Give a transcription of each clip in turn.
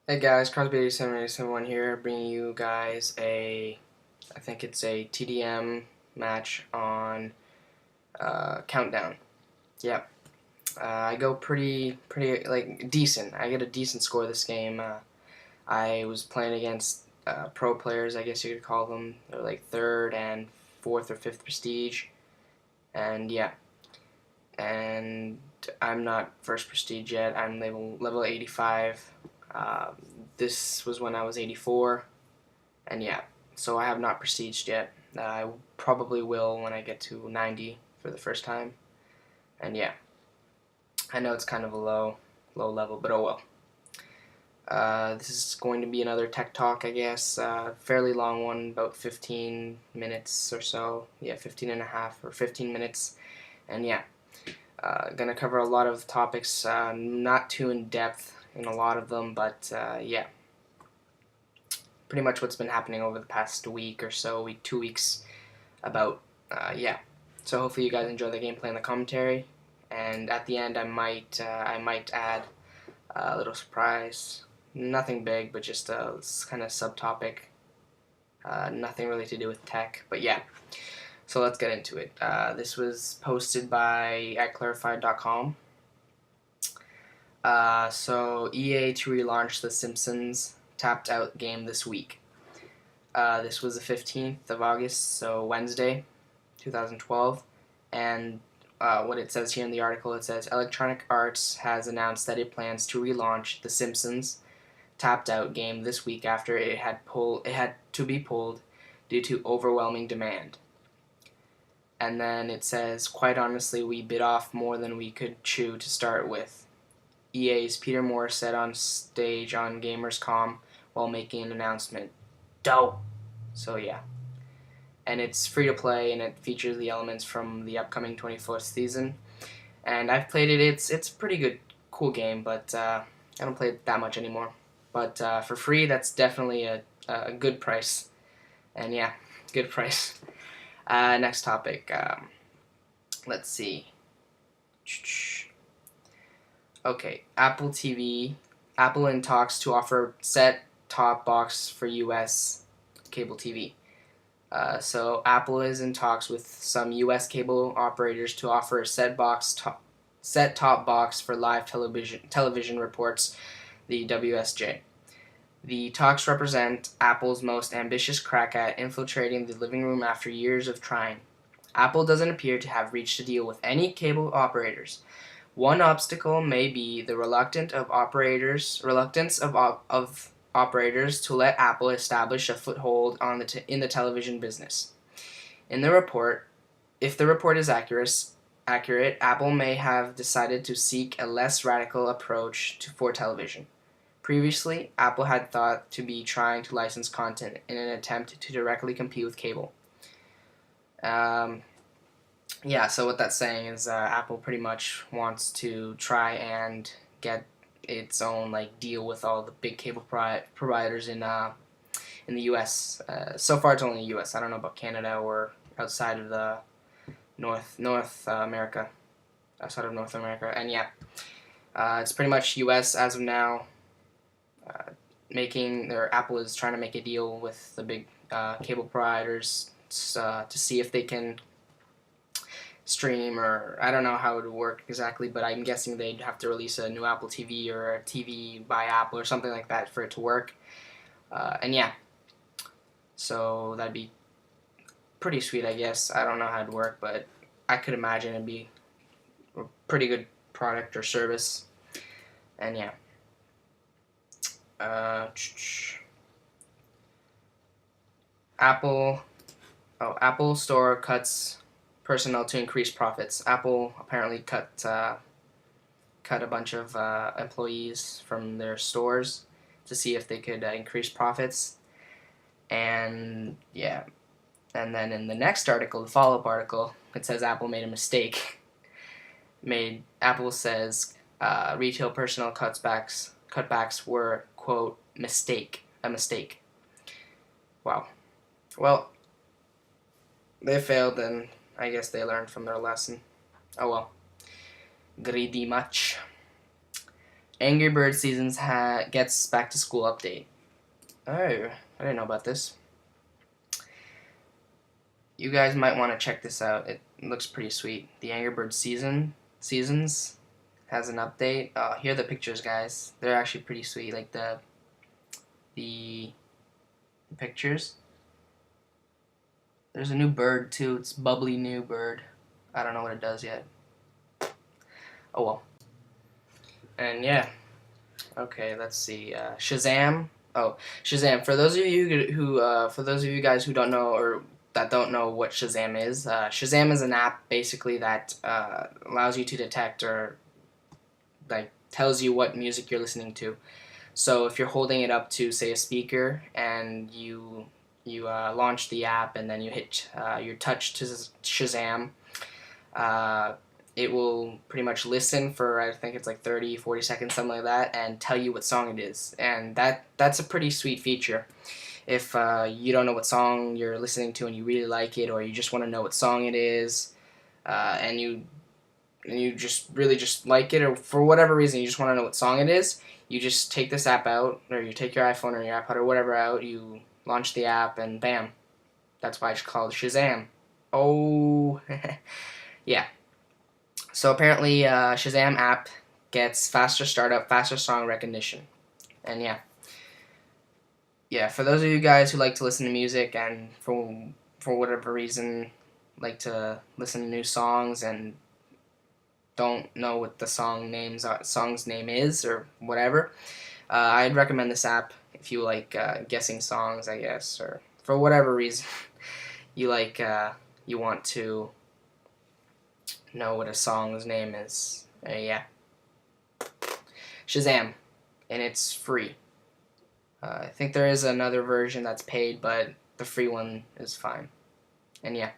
Hey guys, Crosby8781 here, bringing you guys I think it's a TDM match on Countdown. Yeah, I go pretty like decent. I get a decent score this game. I was playing against pro players, I guess you could call them. They're like third and fourth or fifth prestige, and yeah, and I'm not first prestige yet. I'm level 85. Um, this was when I was 84, and yeah, so I have not prestiged yet. I probably will when I get to 90 for the first time, and yeah, I know it's kind of a low level, but oh well. This is going to be another tech talk, I guess. Fairly long one, about 15 minutes or so. Yeah, 15 and a half or 15 minutes, and yeah. Gonna cover a lot of topics, not too in depth in a lot of them, but yeah, pretty much what's been happening over the past week or so, 2 weeks, about yeah. So hopefully you guys enjoy the gameplay and the commentary, and at the end I might add a little surprise, nothing big, but just a kind of subtopic, nothing really to do with tech, but yeah. So let's get into it. This was posted by @clarified.com. So EA to relaunch The Simpsons tapped out game this week. This was the 15th of August, so Wednesday, 2012. And what it says here in the article, it says Electronic Arts has announced that it plans to relaunch The Simpsons tapped out game this week after it had to be pulled due to overwhelming demand. And then it says, quite honestly, we bit off more than we could chew to start with. EA's Peter Moore said on stage on Gamers.com while making an announcement. Dope! So yeah. And it's free to play, and it features the elements from the upcoming 24th season. And I've played it. It's a pretty good, cool game, but I don't play it that much anymore. But for free, that's definitely a good price. And yeah, good price. Next topic. Let's see. Okay, Apple TV. Apple in talks to offer set-top box for U.S. cable TV. So Apple is in talks with some U.S. cable operators to offer a set-top box for live television, reports the WSJ. The talks represent Apple's most ambitious crack at infiltrating the living room after years of trying. Apple doesn't appear to have reached a deal with any cable operators. One obstacle may be the reluctance of operators to let Apple establish a foothold in the television business. In the report, if the report is accurate, Apple may have decided to seek a less radical approach for television. Previously, Apple had thought to be trying to license content in an attempt to directly compete with cable. Yeah, so what that's saying is Apple pretty much wants to try and get its own deal with all the big cable providers in the U.S. So far, it's only the U.S. I don't know about Canada or outside of the North America, outside of North America, and yeah, it's pretty much U.S. as of now. Apple is trying to make a deal with the big cable providers to see if they can stream, or I don't know how it would work exactly, but I'm guessing they'd have to release a new Apple TV or a TV by Apple or something like that for it to work. And yeah, so that'd be pretty sweet, I guess. I don't know how it'd work, but I could imagine it'd be a pretty good product or service. And yeah. Apple Store cuts personnel to increase profits. Apple apparently cut a bunch of employees from their stores to see if they could increase profits. And yeah, and then in the next article, the follow-up article, it says Apple made a mistake. Apple says retail personnel cutbacks were, quote, a mistake. Wow. Well, they failed, and I guess they learned from their lesson. Oh well. Greedy much. Angry Birds Seasons gets back to school update. Oh, I didn't know about this. You guys might want to check this out. It looks pretty sweet. The Angry Birds Seasons has an update. Here are the pictures, guys. They're actually pretty sweet. Like the pictures. There's a new bird too. It's bubbly new bird. I don't know what it does yet. Oh well. And yeah. Okay, let's see. Shazam. Oh, Shazam. For those of you who guys who don't know or that don't know what Shazam is an app basically that allows you to detect or like tells you what music you're listening to. So if you're holding it up to say a speaker and you launch the app and then you hit your touch to Shazam, it will pretty much listen for, I think it's like 30, 40 seconds, something like that, and tell you what song it is. And that's a pretty sweet feature. If you don't know what song you're listening to and you really like it, or you just want to know what song it is, and you just really just like it, or for whatever reason you just want to know what song it is, you just take this app out, or you take your iPhone or your iPod or whatever out, you launch the app, and bam. That's why it's called Shazam. Oh, yeah. So apparently Shazam app gets faster startup, faster song recognition. And yeah. Yeah, for those of you guys who like to listen to music and for whatever reason like to listen to new songs and don't know what the song's name is or whatever, I'd recommend this app if you like guessing songs, I guess, or for whatever reason you want to know what a song's name is. Yeah. Shazam, and it's free. I think there is another version that's paid, but the free one is fine. And yeah.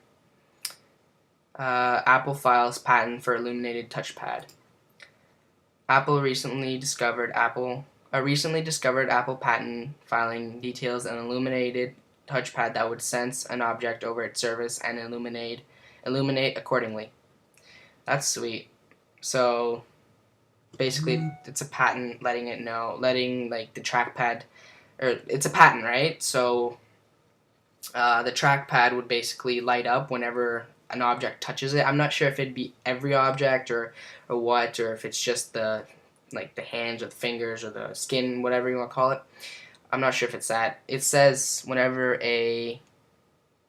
Apple files patent for Illuminated Touchpad. A recently discovered Apple patent filing details an illuminated touchpad that would sense an object over its surface and illuminate accordingly. That's sweet. So basically it's a patent letting like the trackpad, or it's a patent, right? So the trackpad would basically light up whenever an object touches it. I'm not sure if it'd be every object or what, or if it's just the hands or the fingers or the skin, whatever you want to call it. I'm not sure if it's that. It says whenever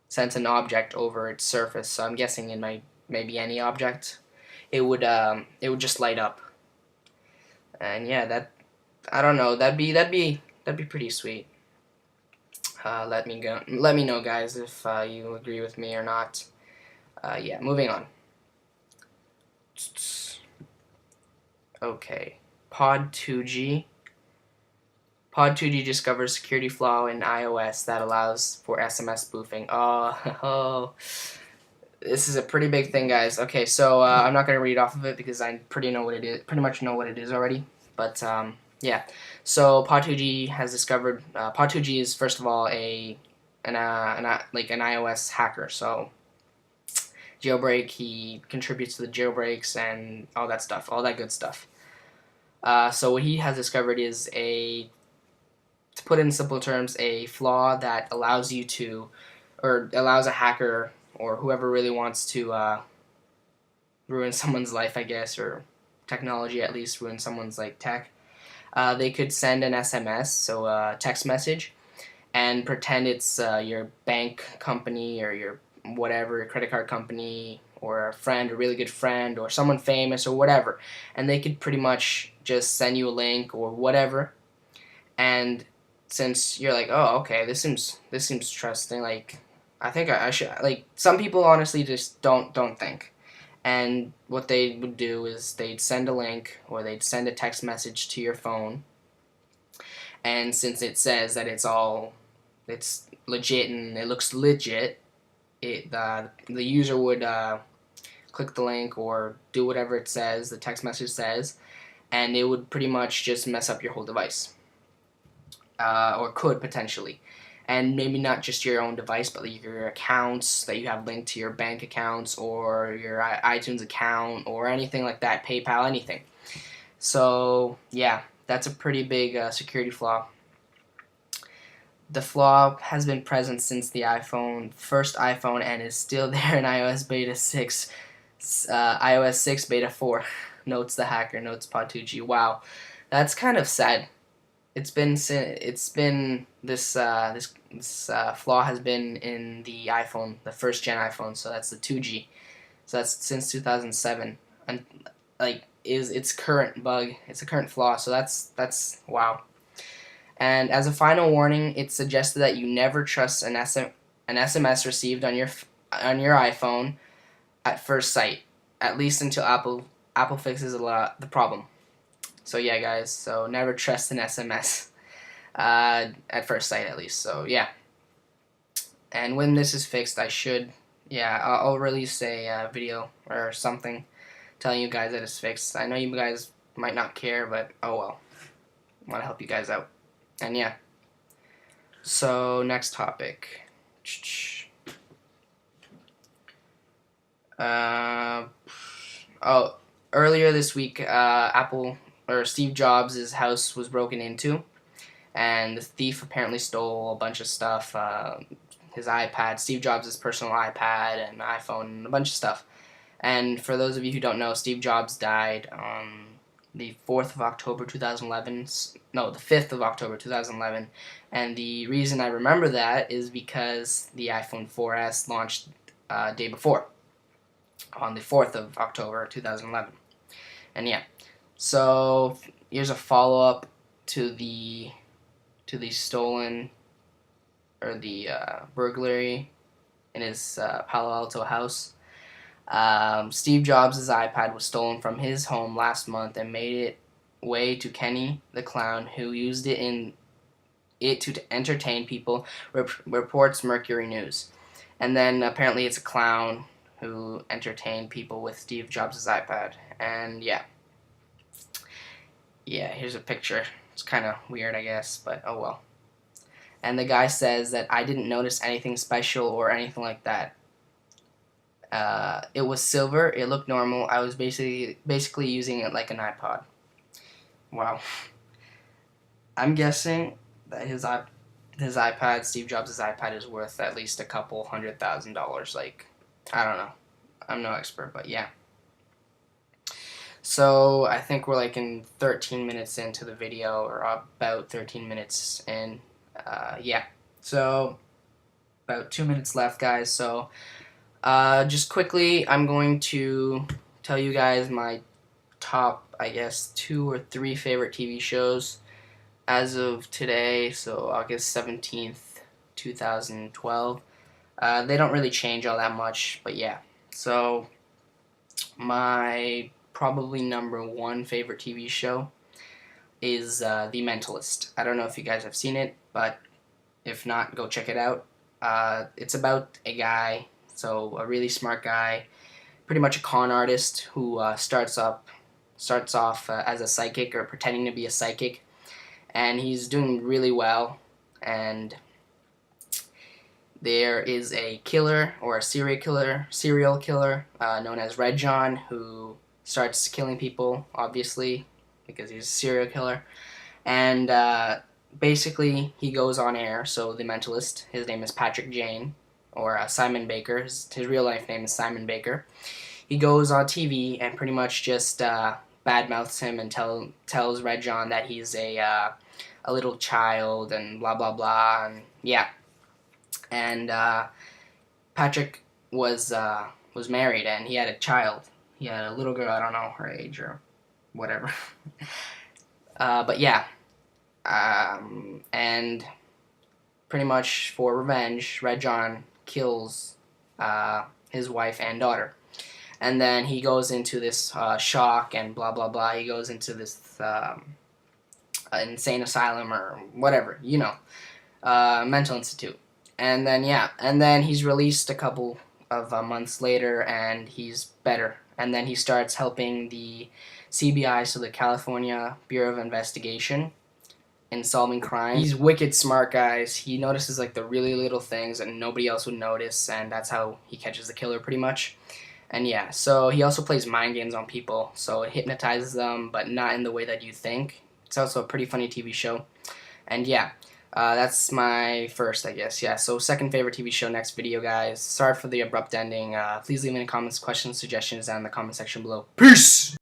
sense an object over its surface, so I'm guessing it might maybe any object. It would just light up. And yeah, I don't know. That'd be pretty sweet. Let me know, guys, if you agree with me or not. Yeah, moving on. Okay, Pod 2G. Pod 2G discovers security flaw in iOS that allows for SMS spoofing. Oh, this is a pretty big thing, guys. Okay, so I'm not gonna read off of it because I pretty much know what it is already. But yeah, so Pod 2G has discovered. Pod 2G is first of all an iOS hacker. So jailbreak. He contributes to the jailbreaks and all that stuff, all that good stuff. So what he has discovered is to put in simple terms, a flaw that allows a hacker or whoever really wants to ruin someone's life, I guess, or technology at least, ruin someone's tech. They could send an SMS, so a text message, and pretend it's your bank company or your whatever, credit card company, or a friend, a really good friend, or someone famous, or whatever. And they could pretty much just send you a link or whatever. And since you're like, oh, okay, this seems trusting, I think I should, some people honestly just don't think. And what they would do is they'd send a link or they'd send a text message to your phone. And since it says that it's legit and it looks legit, the user would click the link or do whatever it says, the text message says, and it would pretty much just mess up your whole device. Or could potentially. And maybe not just your own device, but your accounts that you have linked to your bank accounts or your iTunes account or anything like that, PayPal, anything. So yeah, that's a pretty big security flaw. The flaw has been present since the first iPhone, and is still there in iOS beta 6, iOS 6 beta 4. Notes the hacker, notes Pod2G. Wow, that's kind of sad. It's been this flaw has been in the iPhone, the first gen iPhone. So that's the 2G. So that's since 2007, and like it's current bug. It's a current flaw. So that's wow. And as a final warning, it's suggested that you never trust an SMS received on your iPhone at first sight, at least until Apple fixes the problem. So yeah, guys. So never trust an SMS at first sight, at least. So yeah. And when this is fixed, I'll release a video or something telling you guys that it's fixed. I know you guys might not care, but oh well. I want to help you guys out. And yeah. So next topic. Earlier this week, Steve Jobs' house was broken into, and the thief apparently stole a bunch of stuff. His iPad, Steve Jobs' personal iPad and iPhone, and a bunch of stuff. And for those of you who don't know, Steve Jobs died on the 4th of October 2011. No, the 5th of October 2011. And the reason I remember that is because the iPhone 4S launched day before, on the 4th of October 2011. And yeah, so here's a follow-up to the stolen, or the burglary in his Palo Alto house. Steve Jobs' iPad was stolen from his home last month and made it way to Kenny the clown, who used it to entertain people, reports Mercury News. And then apparently it's a clown who entertained people with Steve Jobs' iPad. And yeah, here's a picture. It's kind of weird, I guess, but oh well. And the guy says that I didn't notice anything special or anything like that. It was silver. It looked normal. I was basically using it like an iPod. Wow. I'm guessing that his iPad, Steve Jobs' iPad, is worth at least a couple $100,000. Like, I don't know. I'm no expert, but yeah. So I think we're like in 13 minutes into the video, or about 13 minutes in. Yeah. So about 2 minutes left, guys. So just quickly, I'm going to tell you guys my top, I guess, 2 or 3 favorite TV shows as of today, so August 17th, 2012. They don't really change all that much, but yeah. So my probably number 1 favorite TV show is The Mentalist. I don't know if you guys have seen it, but if not, go check it out. It's about a guy, so a really smart guy, pretty much a con artist who starts off as a psychic, or pretending to be a psychic, and he's doing really well. And there is a killer, or a serial killer known as Red John, who starts killing people, obviously, because he's a serial killer. And basically, he goes on air. So The Mentalist, his name is Patrick Jane, or Simon Baker. His real life name is Simon Baker. He goes on TV and pretty much just badmouths him and tells Red John that he's a little child and blah blah blah, and yeah. And Patrick was married, and he had a child. He had a little girl. I don't know her age or whatever. But yeah. And pretty much for revenge, Red John kills his wife and daughter. And then he goes into this shock and blah blah blah. He goes into this insane asylum or whatever, mental institute. And then then he's released a couple of months later, and he's better. And then he starts helping the CBI, so the California Bureau of Investigation, in solving crime. He's wicked smart, guys. He notices like the really little things that nobody else would notice, and that's how he catches the killer, pretty much. And yeah, so he also plays mind games on people, so it hypnotizes them, but not in the way that you think. It's also a pretty funny TV show. And yeah, that's my first, I guess. Yeah, so second favorite TV show, next video, guys. Sorry for the abrupt ending. Please leave any comments, questions, suggestions down in the comment section below. Peace!